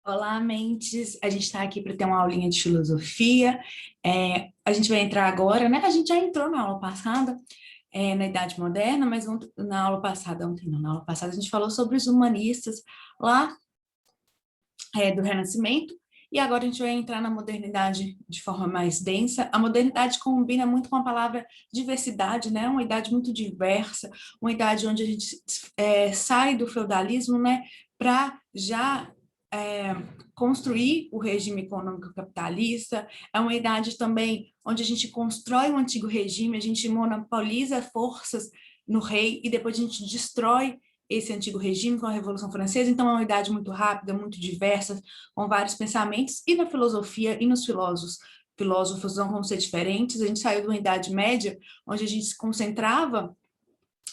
Olá, mentes. A gente está aqui para ter uma aulinha de filosofia. A gente vai entrar agora, né? A gente já entrou na aula passada, na Idade Moderna, mas na aula passada, ontem não, na aula passada a gente falou sobre os humanistas lá do Renascimento, e agora a gente vai entrar na modernidade de forma mais densa. A modernidade combina muito com a palavra diversidade, né? Uma idade muito diversa, uma idade onde a gente sai do feudalismo, né? Para já construir o regime econômico capitalista. É uma idade também onde a gente constrói um antigo regime, a gente monopoliza forças no rei e depois a gente destrói esse antigo regime com a Revolução Francesa. Então é uma idade muito rápida, muito diversa, com vários pensamentos, e na filosofia e nos filósofos não vão ser diferentes. A gente saiu de uma Idade Média, onde a gente se concentrava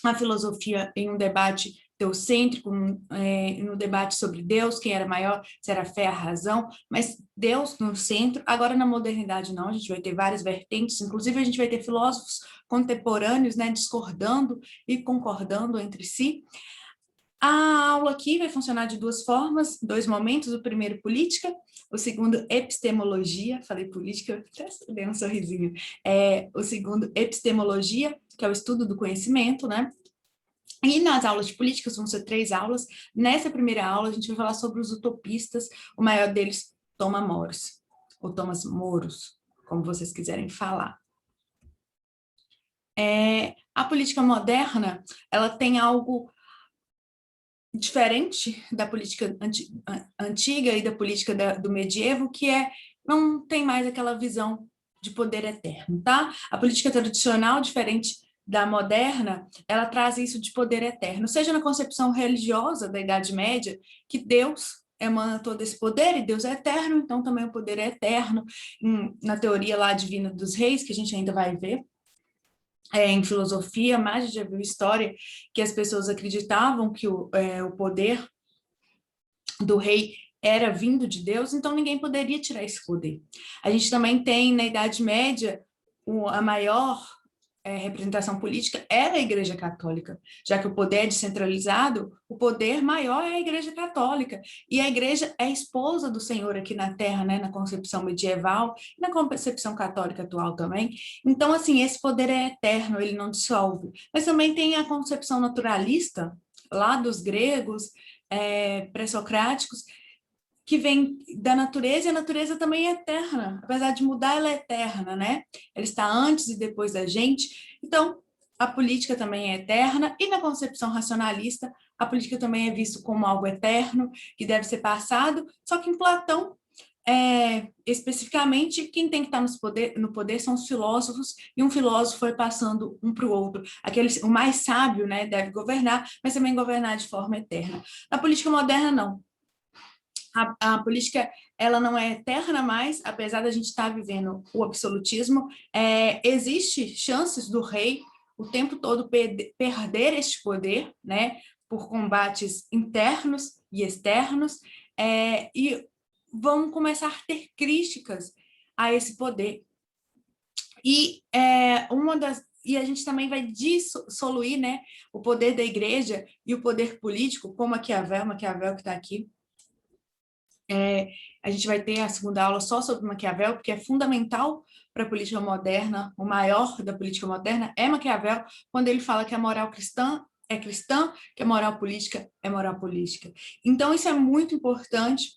a filosofia em um debate teocêntrico, no debate sobre Deus, quem era maior, se era a fé, a razão, mas Deus no centro. Agora, na modernidade, não, a gente vai ter várias vertentes, inclusive a gente vai ter filósofos contemporâneos, né, discordando e concordando entre si. A aula aqui vai funcionar de duas formas, dois momentos: o primeiro, política, o segundo, epistemologia. Falei política, até dei um sorrisinho. O segundo, epistemologia, que é o estudo do conhecimento, né? E nas aulas de política, vão ser 3 aulas. Nessa primeira aula, a gente vai falar sobre os utopistas, o maior deles, Thomas More, ou Thomas Moros, como vocês quiserem falar. A política moderna, ela tem algo diferente da política antiga e da política do medievo, que não tem mais aquela visão de poder eterno, tá? A política tradicional, diferente da moderna, ela traz isso de poder eterno, seja na concepção religiosa da Idade Média, que Deus emana todo esse poder, e Deus é eterno, então também o poder é eterno, na teoria lá divina dos reis, que a gente ainda vai ver, em filosofia, mas já viu história que as pessoas acreditavam que o poder do rei era vindo de Deus, então ninguém poderia tirar esse poder. A gente também tem, na Idade Média, a maior representação política era a Igreja Católica, já que o poder é descentralizado, o poder maior é a Igreja Católica, e a Igreja é a esposa do Senhor aqui na Terra, né, na concepção medieval, e na concepção católica atual também. Então, assim, esse poder é eterno, ele não dissolve. Mas também tem a concepção naturalista, lá dos gregos, pré-socráticos, que vem da natureza, e a natureza também é eterna. Apesar de mudar, ela é eterna, né? Ela está antes e depois da gente. Então, a política também é eterna, e na concepção racionalista, a política também é vista como algo eterno, que deve ser passado, só que em Platão, especificamente, quem tem que estar no poder são os filósofos, e um filósofo foi passando um para o outro. O mais sábio, né, deve governar, mas também governar de forma eterna. Na política moderna, não. A política, ela não é eterna mais, apesar da gente estar vivendo o absolutismo. Existe chances do rei o tempo todo perder este poder, né, por combates internos e externos, e vão começar a ter críticas a esse poder. E a gente também vai dissoluir, né, o poder da igreja e o poder político, como Maquiavel que está aqui. A gente vai ter a segunda aula só sobre Maquiavel, porque é fundamental para a política moderna. O maior da política moderna é Maquiavel, quando ele fala que a moral cristã, que a moral política é moral política. Então, isso é muito importante,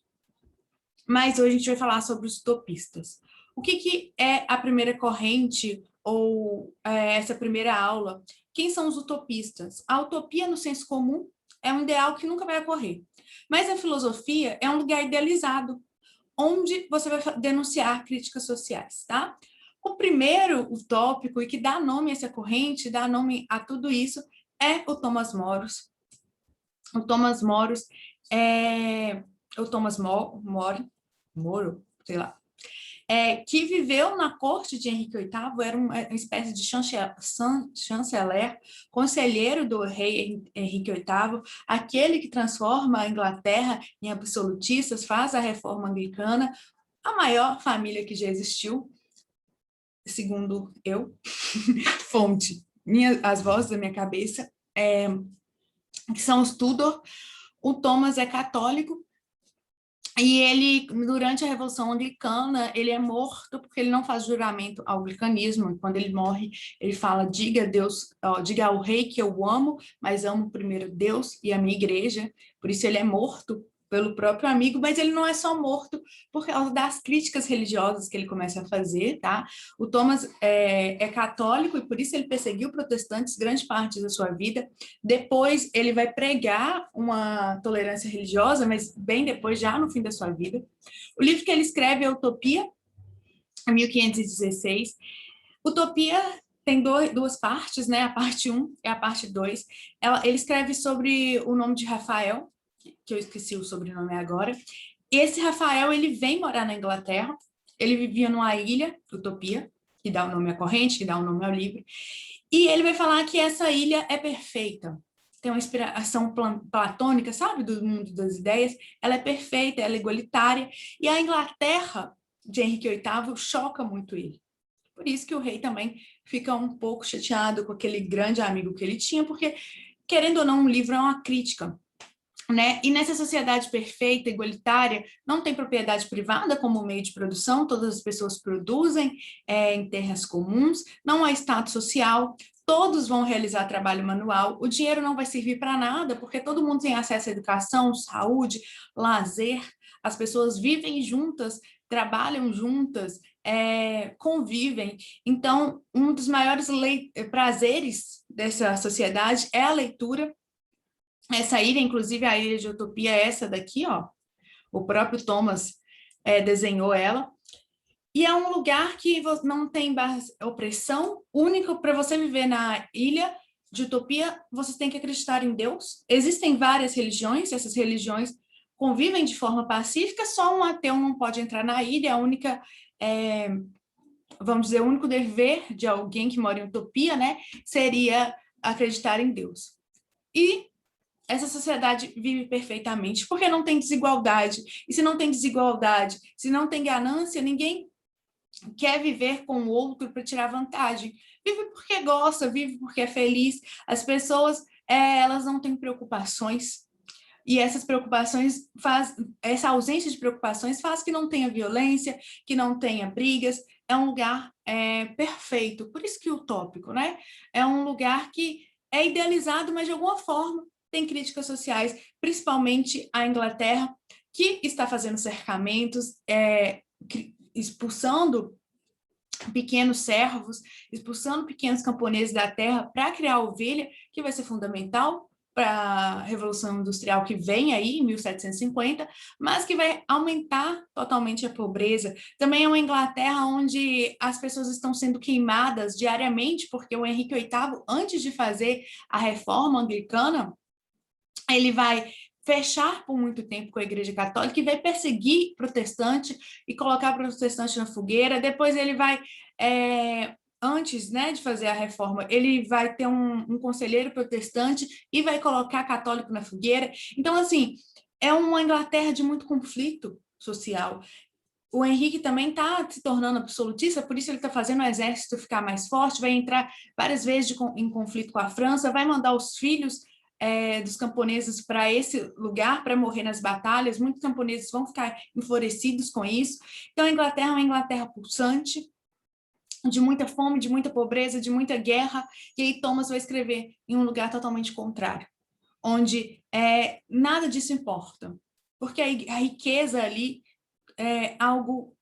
mas hoje a gente vai falar sobre os utopistas. O que é a primeira corrente, ou essa primeira aula? Quem são os utopistas? A utopia, no senso comum, é um ideal que nunca vai ocorrer. Mas a filosofia é um lugar idealizado, onde você vai denunciar críticas sociais, tá? O primeiro utópico, e que dá nome a essa corrente, dá nome a tudo isso, é o Thomas More. O Thomas More Moro, sei lá, que viveu na corte de Henrique VIII, era uma espécie de chanceler, conselheiro do rei Henrique VIII, aquele que transforma a Inglaterra em absolutistas, faz a reforma anglicana, a maior família que já existiu, segundo eu, fonte, as vozes da minha cabeça, que são os Tudor. O Thomas é católico, E ele, durante a Revolução Anglicana, ele é morto porque ele não faz juramento ao anglicanismo. Quando ele morre, ele fala, diga a Deus, diga ao rei que eu amo, mas amo primeiro Deus e a minha igreja. Por isso ele é morto pelo próprio amigo, mas ele não é só morto por causa das críticas religiosas que ele começa a fazer, tá? O Thomas é católico e por isso ele perseguiu protestantes grande parte da sua vida. Depois ele vai pregar uma tolerância religiosa, mas bem depois, já no fim da sua vida. O livro que ele escreve é Utopia, 1516. Utopia tem duas partes, né? A parte 1 e a parte 2. Ele escreve sobre o nome de Rafael, que eu esqueci o sobrenome agora. Esse Rafael, ele vem morar na Inglaterra, ele vivia numa ilha, Utopia, que dá o nome à corrente, que dá o nome ao livro, e ele vai falar que essa ilha é perfeita, tem uma inspiração platônica, sabe, do mundo das ideias, ela é perfeita, ela é igualitária, e a Inglaterra de Henrique VIII choca muito ele. Por isso que o rei também fica um pouco chateado com aquele grande amigo que ele tinha, porque, querendo ou não, um livro é uma crítica, né? E nessa sociedade perfeita, igualitária, não tem propriedade privada como meio de produção, todas as pessoas produzem em terras comuns, não há status social, todos vão realizar trabalho manual, o dinheiro não vai servir para nada, porque todo mundo tem acesso à educação, saúde, lazer, as pessoas vivem juntas, trabalham juntas, convivem. Então, um dos maiores prazeres dessa sociedade é a leitura. Essa ilha, inclusive a ilha de Utopia, é essa daqui, ó. O próprio Thomas desenhou ela. E é um lugar que não tem opressão, único para você viver na ilha de Utopia, você tem que acreditar em Deus. Existem várias religiões, essas religiões convivem de forma pacífica, só um ateu não pode entrar na ilha, a única, vamos dizer, o único dever de alguém que mora em Utopia, né, seria acreditar em Deus. E essa sociedade vive perfeitamente, porque não tem desigualdade. E se não tem desigualdade, se não tem ganância, ninguém quer viver com o outro para tirar vantagem. Vive porque gosta, vive porque é feliz. As pessoas, elas não têm preocupações. E essas preocupações essa ausência de preocupações faz que não tenha violência, que não tenha brigas. É um lugar perfeito. Por isso que utópico, né? É um lugar que é idealizado, mas de alguma forma tem críticas sociais, principalmente a Inglaterra, que está fazendo cercamentos, expulsando pequenos servos, expulsando pequenos camponeses da terra para criar ovelha, que vai ser fundamental para a Revolução Industrial que vem aí, em 1750, mas que vai aumentar totalmente a pobreza. Também é uma Inglaterra onde as pessoas estão sendo queimadas diariamente, porque o Henrique VIII, antes de fazer a reforma anglicana, ele vai fechar por muito tempo com a Igreja Católica e vai perseguir protestante e colocar protestante na fogueira. Depois ele vai, antes, né, de fazer a reforma, ele vai ter um conselheiro protestante e vai colocar católico na fogueira. Então, assim, é uma Inglaterra de muito conflito social. O Henrique também está se tornando absolutista, por isso ele está fazendo o exército ficar mais forte, vai entrar várias vezes em conflito com a França, vai mandar os filhos dos camponeses para esse lugar, para morrer nas batalhas. Muitos camponeses vão ficar enfurecidos com isso. Então, a Inglaterra é uma Inglaterra pulsante, de muita fome, de muita pobreza, de muita guerra, e aí Thomas vai escrever em um lugar totalmente contrário, onde nada disso importa, porque a riqueza ali é algo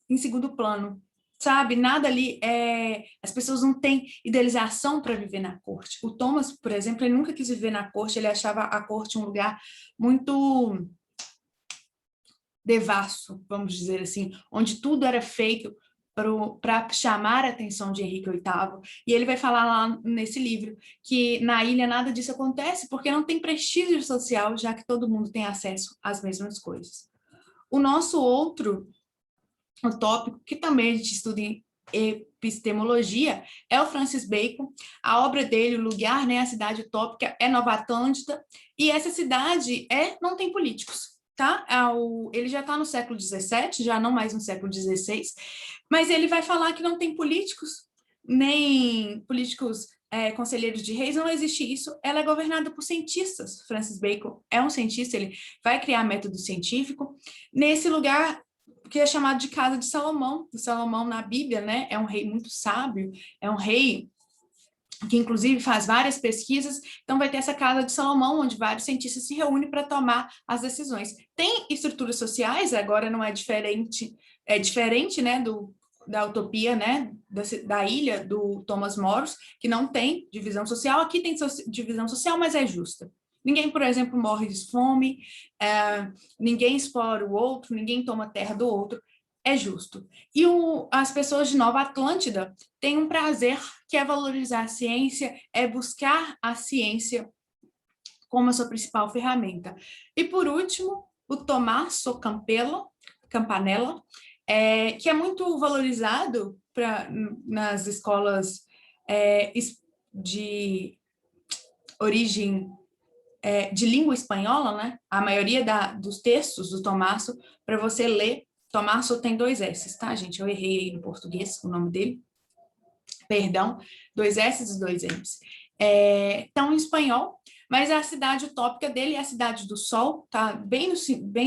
em segundo plano, sabe? Nada ali as pessoas não têm idealização para viver na corte. O Thomas, por exemplo, ele nunca quis viver na corte, ele achava a corte um lugar muito devasso, vamos dizer assim, onde tudo era feito para chamar a atenção de Henrique VIII, e ele vai falar lá nesse livro que na ilha nada disso acontece, porque não tem prestígio social, já que todo mundo tem acesso às mesmas coisas. O nosso outro tópico, que também a gente estuda em epistemologia, é o Francis Bacon. A obra dele, O Lugar, né, a cidade utópica, é Nova Atlântida, e essa cidade não tem políticos, tá? Ele já está no século XVII, já não mais no século XVI, mas ele vai falar que não tem políticos, nem políticos conselheiros de reis, não existe isso. Ela é governada por cientistas. Francis Bacon é um cientista, ele vai criar método científico. Nesse lugar que é chamado de Casa de Salomão. O Salomão na Bíblia, né, é um rei muito sábio, é um rei que inclusive faz várias pesquisas, então vai ter essa Casa de Salomão, onde vários cientistas se reúnem para tomar as decisões. Tem estruturas sociais, agora não é diferente, é diferente, né, da utopia, né, da ilha do Thomas Moros, que não tem divisão social. Aqui tem divisão social, mas é justa. Ninguém, por exemplo, morre de fome, ninguém explora o outro, ninguém toma terra do outro, é justo. E as pessoas de Nova Atlântida têm um prazer que é valorizar a ciência, é buscar a ciência como a sua principal ferramenta. E, por último, o Tommaso Campanella, que é muito valorizado nas escolas de origem de língua espanhola, né? A maioria dos textos do Tommaso, para você ler, Tommaso tem 2 S's, tá, gente? Eu errei aí no português o nome dele. Perdão, 2 S's e 2 M's. Estão em espanhol, mas a cidade utópica dele é a Cidade do Sol, tá? Bem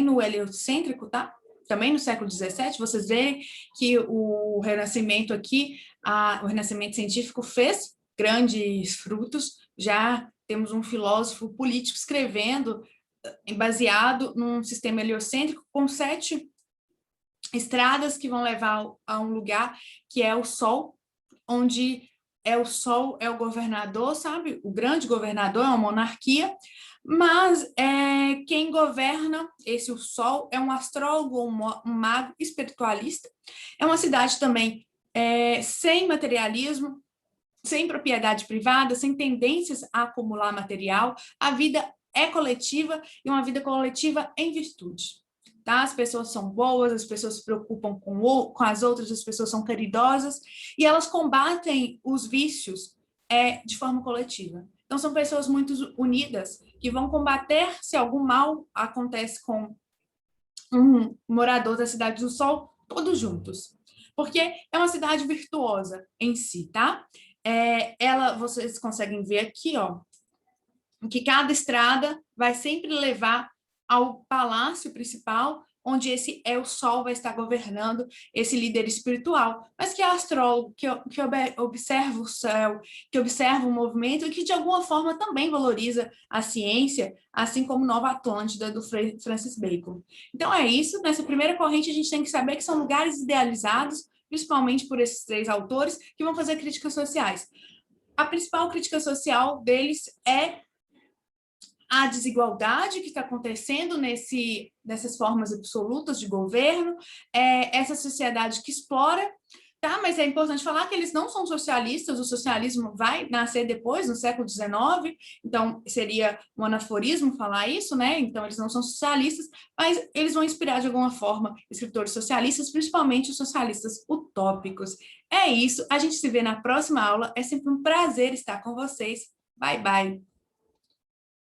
no heliocêntrico, tá? Também no século XVII, vocês verem que o Renascimento aqui, o Renascimento científico fez grandes frutos. Já temos um filósofo político escrevendo, baseado num sistema heliocêntrico, com 7 estradas que vão levar a um lugar que é o Sol, onde o Sol é o governador, sabe? O grande governador, é uma monarquia, mas quem governa o Sol é um astrólogo, um mago espiritualista. É uma cidade também sem materialismo, sem propriedade privada, sem tendências a acumular material. A vida é coletiva e uma vida coletiva em virtude. Tá? As pessoas são boas, as pessoas se preocupam com as outras, as pessoas são caridosas e elas combatem os vícios de forma coletiva. Então, são pessoas muito unidas que vão combater se algum mal acontece com um morador da Cidade do Sol, todos juntos. Porque é uma cidade virtuosa em si, tá? Vocês conseguem ver aqui, ó, que cada estrada vai sempre levar ao palácio principal, onde o Sol vai estar governando esse líder espiritual, mas que é astrólogo, que observa o céu, que observa o movimento e que de alguma forma também valoriza a ciência, assim como Nova Atlântida, do Francis Bacon. Então é isso, nessa primeira corrente a gente tem que saber que são lugares idealizados, principalmente por esses 3 autores, que vão fazer críticas sociais. A principal crítica social deles é a desigualdade que está acontecendo nessas formas absolutas de governo, essa sociedade que explora, tá? Mas é importante falar que eles não são socialistas, o socialismo vai nascer depois, no século XIX, então seria um anaforismo falar isso, né? Então eles não são socialistas, mas eles vão inspirar de alguma forma escritores socialistas, principalmente os socialistas utópicos. É isso, a gente se vê na próxima aula, é sempre um prazer estar com vocês. Bye, bye!